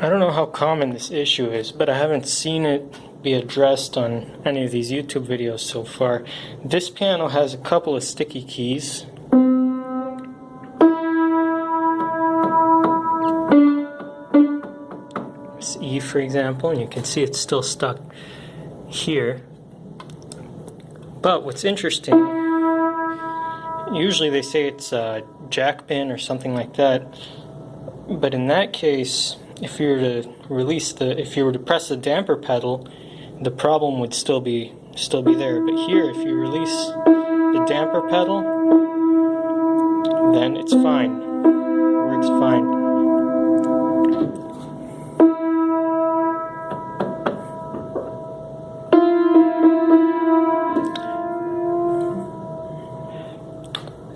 I don't know how common this issue is, but I haven't seen it be addressed on any of these YouTube videos so far. This piano has a couple of sticky keys. This E, for example, and you can see it's still stuck here. But what's interesting, usually they say it's a jack pin or something like that, but in that case, if you were to if you were to press the damper pedal, the problem would still be there. But here, if you release the damper pedal, then it's fine. It works fine.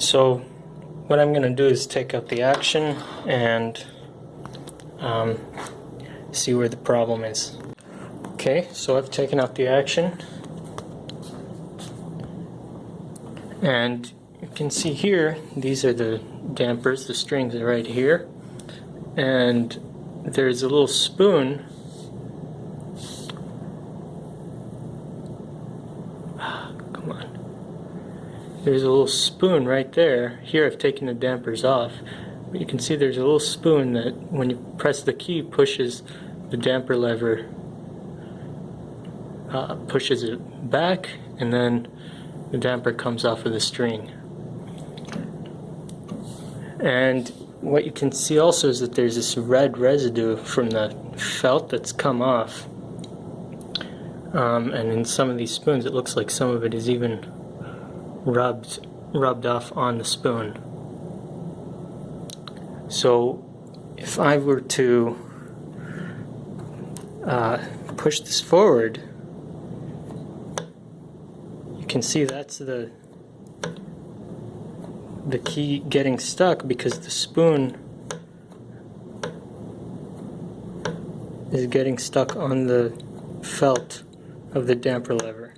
So what I'm going to do is take out the action and see where the problem is. Okay, so I've taken out the action, and you can see here, these are the dampers, the strings are right here, and there's a little spoon. Come on. There's a little spoon right there. Here I've taken the dampers off. But you can see there's a little spoon that when you press the key pushes the damper lever, pushes it back, and then the damper comes off of the string. And what you can see also is that there's this red residue from the felt that's come off. And in some of these spoons it looks like some of it is even rubbed off on the spoon. So if I were to push this forward, you can see that's the key getting stuck because the spoon is getting stuck on the felt of the damper lever.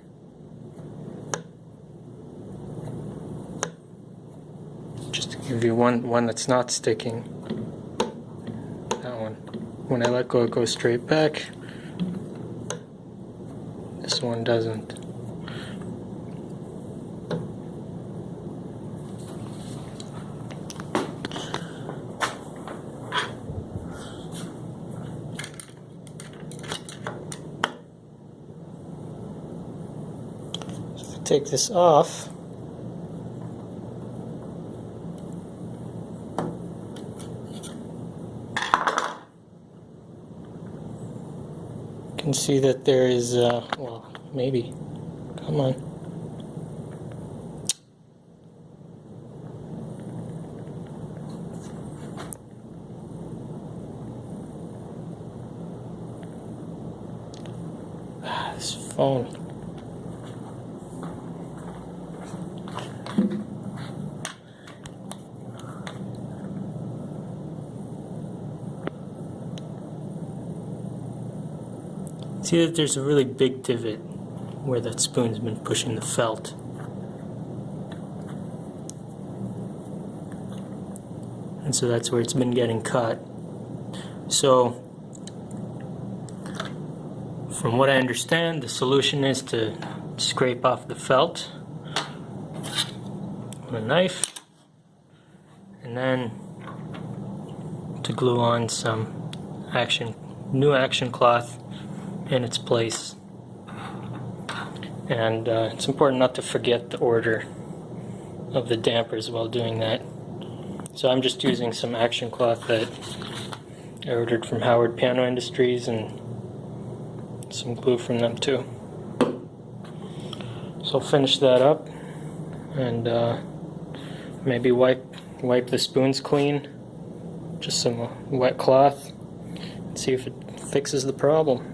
Just to give you one that's not sticking. That one. When I let go, it goes straight back. This one doesn't. So if I take this off, you can see that there is, well, maybe, come on. This phone. See that there's a really big divot where that spoon's been pushing the felt. And so that's where it's been getting cut. So, from what I understand, the solution is to scrape off the felt with a knife, and then to glue on some new action cloth in its place. And it's important not to forget the order of the dampers while doing that. So I'm just using some action cloth that I ordered from Howard Piano Industries and some glue from them too. So I'll finish that up and maybe wipe the spoons clean, just some wet cloth, and see if it fixes the problem.